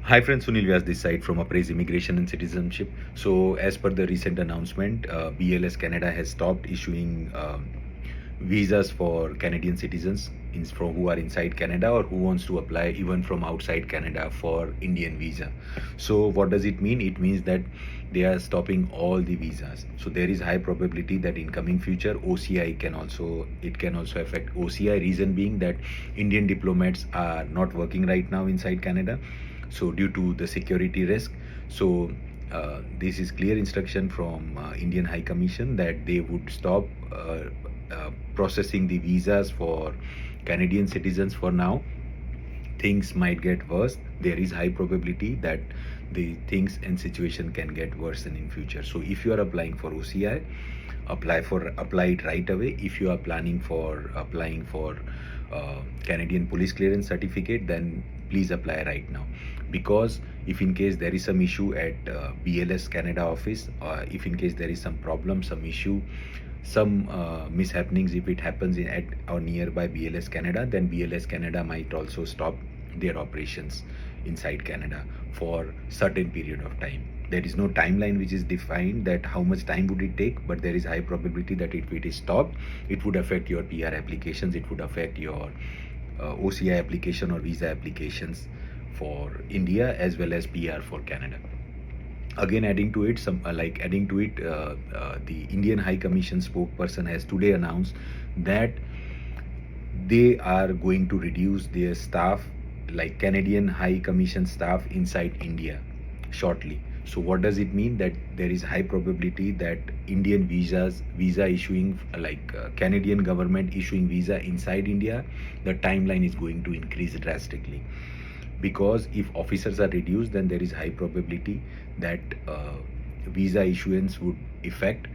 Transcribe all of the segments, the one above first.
Hi friends, Sunil Vyas this side from Appraise Immigration and Citizenship. So as per the recent announcement, BLS Canada has stopped issuing visas for Canadian citizens from who are inside Canada or who wants to apply even from outside Canada for Indian visa. So what does it mean? It means that they are stopping all the visas. So there is high probability that in coming future OCI can also affect OCI. Reason being that Indian diplomats are not working right now inside Canada. So due to the security risk, so this is clear instruction from Indian High Commission that they would stop processing the visas for Canadian citizens for now. Things might get worse. There is high probability that the things and situation can get worse in future. So if you are applying for OCI, apply it right away. If you are planning for applying for Canadian police clearance certificate, then please apply right now, because if in case there is some issue at BLS Canada office, if in case there is some problem, some issue, some mishappenings, if it happens at or nearby BLS Canada, then BLS Canada might also stop their operations inside Canada for certain period of time. There is no timeline which is defined that how much time would it take, but there is high probability that if it is stopped, it would affect your PR applications, it would affect your OCI application or visa applications for India as well as PR for Canada. Again, adding to it, the Indian High Commission spokesperson has today announced that they are going to reduce their staff, like Canadian High Commission staff inside India shortly. So what does it mean? That there is high probability that Indian visa issuing, Canadian government issuing visa inside India, the timeline is going to increase drastically, because if officers are reduced, then there is high probability that visa issuance would affect,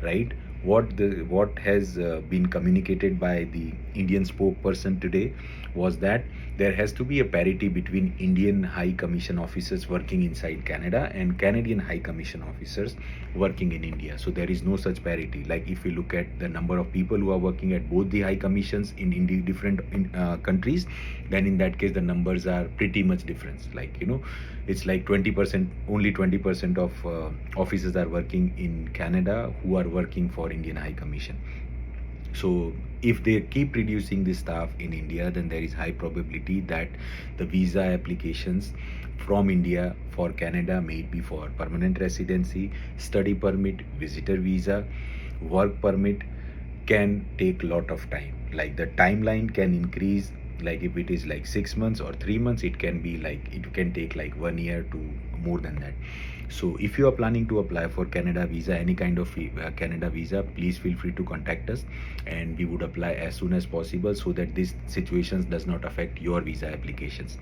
right? What has been communicated by the Indian spokesperson today was that there has to be a parity between Indian High Commission officers working inside Canada and Canadian High Commission officers working in India. So there is no such parity. Like if you look at the number of people who are working at both the high commissions in different countries, then in that case the numbers are pretty much different. Like, it's like 20%, only 20% of officers are working in Canada who are working for Indian High Commission. So if they keep reducing the staff in India, then there is high probability that the visa applications from India for Canada may be for permanent residency, study permit, visitor visa, work permit, can take a lot of time. Like the timeline can increase. Like if it is like 6 months or 3 months, it can take like 1 year to more than that. So if you are planning to apply for Canada visa, any kind of Canada visa, please feel free to contact us and we would apply as soon as possible so that this situations does not affect your visa applications.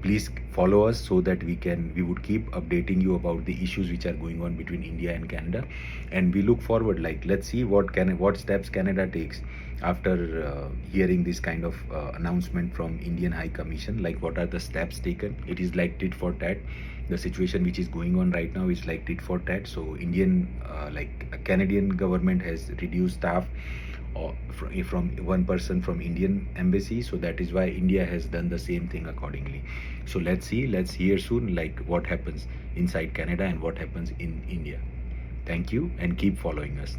Please follow us so that we would keep updating you about the issues which are going on between India and Canada, and we look forward, like, let's see what steps Canada takes after hearing this kind of announcement from Indian High Commission. Like, what are the steps taken? It is like tit for tat. The situation which is going on right now is like tit for tat. So Canadian government has reduced staff from one person from Indian embassy, so that is why India has done the same thing accordingly. So let's hear soon like what happens inside Canada and what happens in India. Thank you and keep following us.